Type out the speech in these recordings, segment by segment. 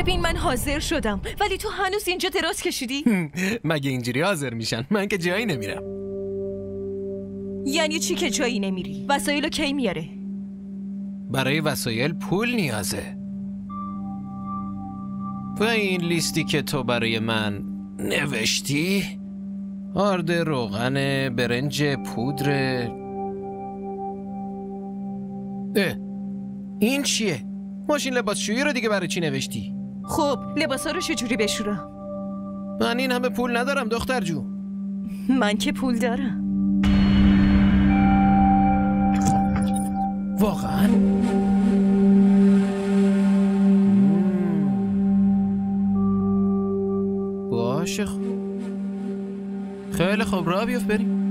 ببین من حاضر شدم ولی تو هنوز اینجا دراز کشیدی؟ مگه اینجوری حاضر میشن؟ من که جایی نمیرم. یعنی چی که جایی نمیری؟ وسایلو کی میاره؟ برای وسایل پول نیازه. و این لیستی که تو برای من نوشتی آرد روغن، برنج، پودر. این چیه؟ ماشین لباسشویی رو دیگه برای چی نوشتی؟ خب لباسا رو چجوری بشورم؟ من این همه پول ندارم دختر جو. من که پول دارم. واقعا؟ باشه خیلی خوب، راه بیفت بریم.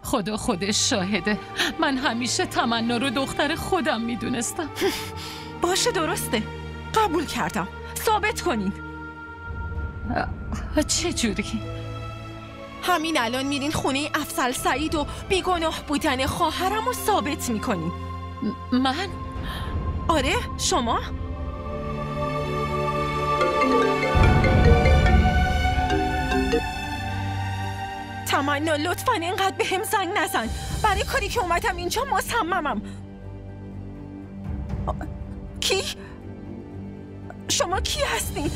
خدا خودش شاهده، من همیشه تمنا رو دختر خودم میدونستم. باشه درسته، قبول کردم. ثابت کنین. چه جوری؟ همین الان میرین خونه افضل سعید و بیگناه بودن خواهرم رو ثابت میکنین. من؟ آره شما؟ تمنا لطفاً اینقدر به هم زنگ نزن. برای کاری که اومدم اینجا مصممم. کی؟ شما کی هستین؟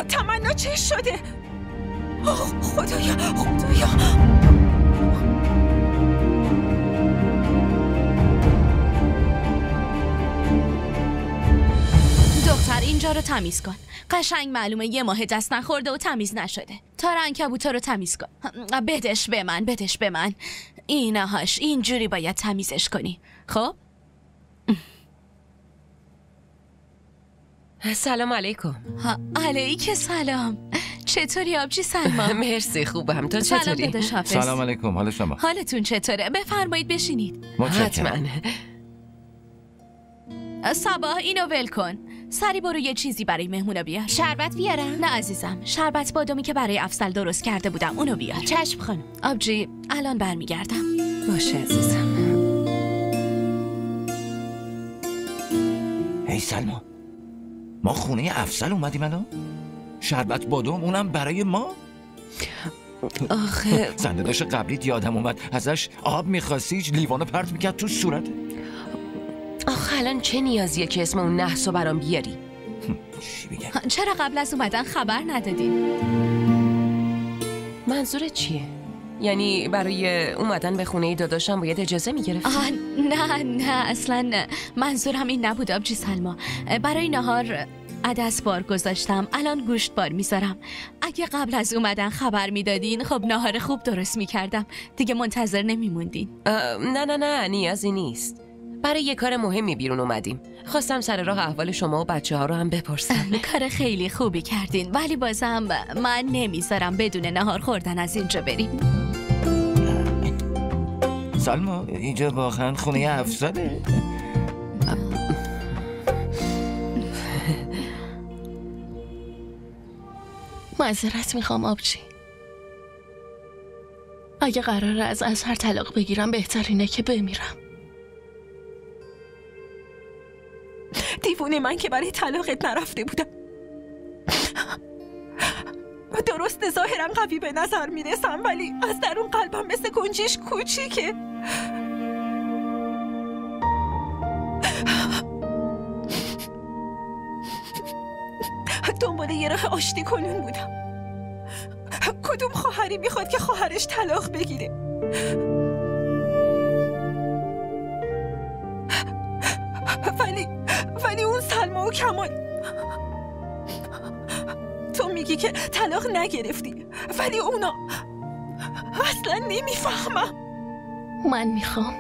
تمنا چه شده؟ خدایا خدایا. دختر اینجا رو تمیز کن. قشنگ معلومه یه ماه دست نخورده و تمیز نشده. تار عنکبوتا رو تمیز کن. بدش به من. اینهاش اینجوری باید تمیزش کنی. خب؟ سلام علیکم. علیک سلام. چطوری آبجی سلما؟ مرسی خوبم، تو چطوری؟ سلام داداش حافظ. سلام علیکم، حال شما؟ حالتون چطوره؟ بفرمایید بشینید. حتما. صباح اینو ول کن. سری برو یه چیزی برای مهمونا بیار. شربت بیارم؟ نه عزیزم، شربت بادامی که برای افضل درست کرده بودم اونو بیار. چشم خانم. آبجی الان برمیگردم. باشه عزیزم. هی سلما، ما خونه افضل اومدیم الان؟ شربت بادام اونم برای ما؟ آخه زنده داشت قبلیت یادم اومد ازش آب میخواستی لیوانو پرت میکرد تو صورت. آخه الان چه نیازیه که اسم اون نحسو برام بیاری؟ چی بگم؟ چرا قبل از اومدن خبر ندادین؟ منظورت چیه؟ یعنی برای اومدن به خونه داداشم باید اجازه میگرفتی؟ نه اصلا نه. منظورم این نبود آبجی سلما. برای نهار عدس بار گذاشتم، الان گوشت بار میذارم. اگه قبل از اومدن خبر میدادین خب نهار خوب درست میکردم، دیگه منتظر نمیموندین. نه نیازی نیست. برای یه کار مهمی بیرون اومدیم. خواستم سر راه احوال شما و بچه ها رو هم بپرسم. کار خیلی خوبی کردین، ولی بازم من نمیذارم بدون نهار خوردن از اینجا بریم. سلما اینجا واقعا خونه افضله؟ معذرت میخوام آبجی. اگه قراره از اظهر طلاق بگیرم بهترینه که بمیرم. دیوونه من که برای طلاقت نرفته بودم. درست ظاهرا قوی به نظر میرسم ولی از درون قلبم مثل گنجش کوچیکه. دنبال یه راه آشتی کنون بودم. کدوم خواهری میخواد که خواهرش طلاق بگیره؟ ولی اون سلما و کمال، تو میگی که طلاق نگرفتی ولی اونا اصلا نمیفهمم. من میخوام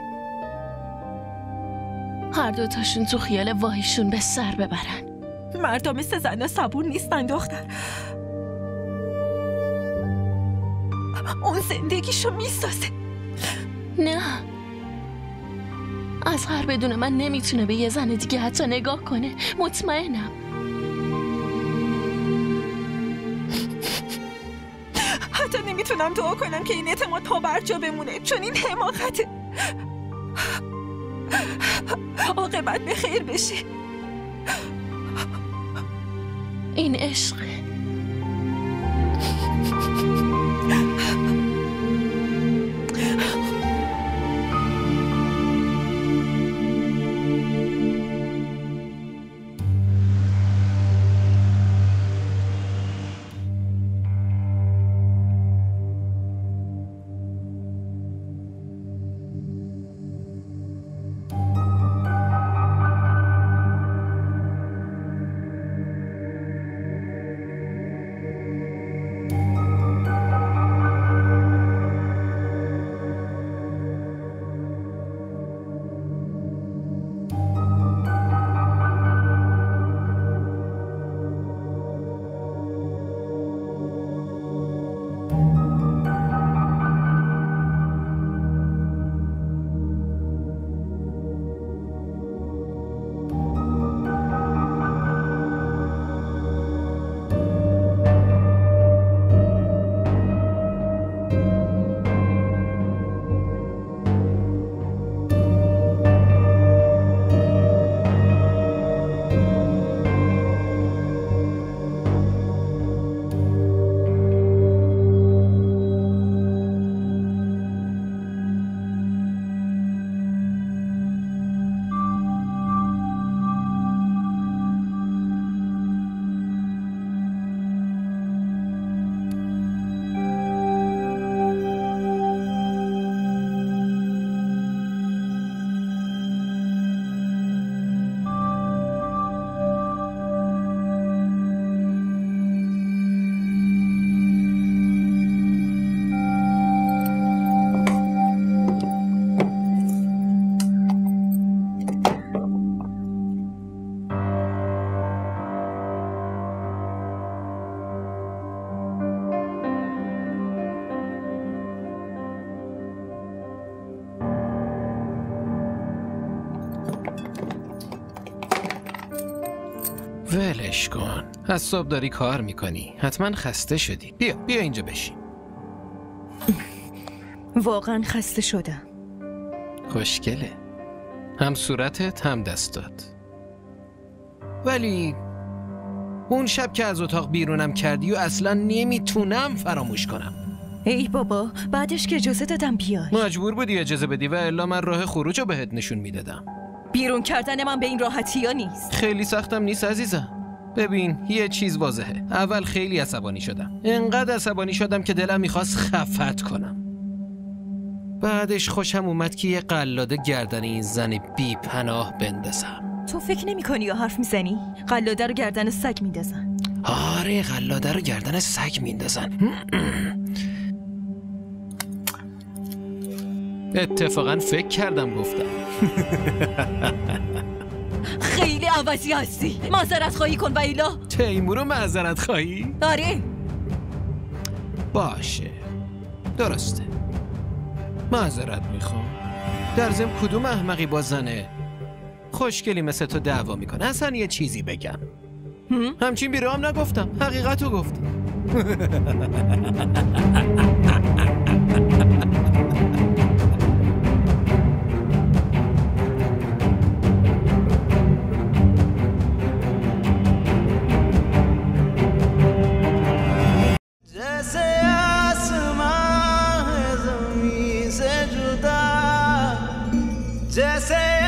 هر دوتاشون تو خیال واهیشون به سر ببرن. مردا مثل زنها صبور نیستن دختر. اون زندگیشو میسازه. نه، اظهر بدون من نمیتونه به یه زن دیگه حتی نگاه کنه. مطمئنم. میتونم دعا کنم که این اعتماد پابرجا بمونه، چون این حماقته. عاقبت به خیر بشی. این عشقه. ولش کن. از صبح داری کار میکنی، حتما خسته شدی. بیا اینجا بشین. واقعا خسته شدم. خوشگله، هم صورتت هم دستات. ولی اون شب که از اتاق بیرونم کردی و اصلا نمیتونم فراموش کنم. ای بابا، بعدش که اجازه دادم بیای. مجبور بودی اجازه بدی و الا من راه خروج رو بهت نشون میدادم. بیرون کردن من به این راحتی ها نیست. خیلی سختم نیست عزیزم. ببین یه چیز واضحه، اول خیلی عصبانی شدم، انقدر عصبانی شدم که دلم میخواست خفت کنم. بعدش خوشم اومد که یه قلاده گردن این زن بی پناه بندازم. تو فکر نمی کنی یا حرف میزنی؟ قلاده رو گردن سگ میندازن. آره، قلاده رو گردن سگ میندازن. اتفاقا فکر کردم گفتم. خیلی عوضی هستی. معذرت خواهی کن و ایلا. تیمورو معذرت خواهی؟ آره. باشه، درسته، معذرت میخوام. در ضمن کدوم احمقی با زنه خوشگلی مثل تو دعوا میکنه؟ اصلا یه چیزی بگم، همچین بیرو هم نگفتم، حقیقتو گفتم. जैसे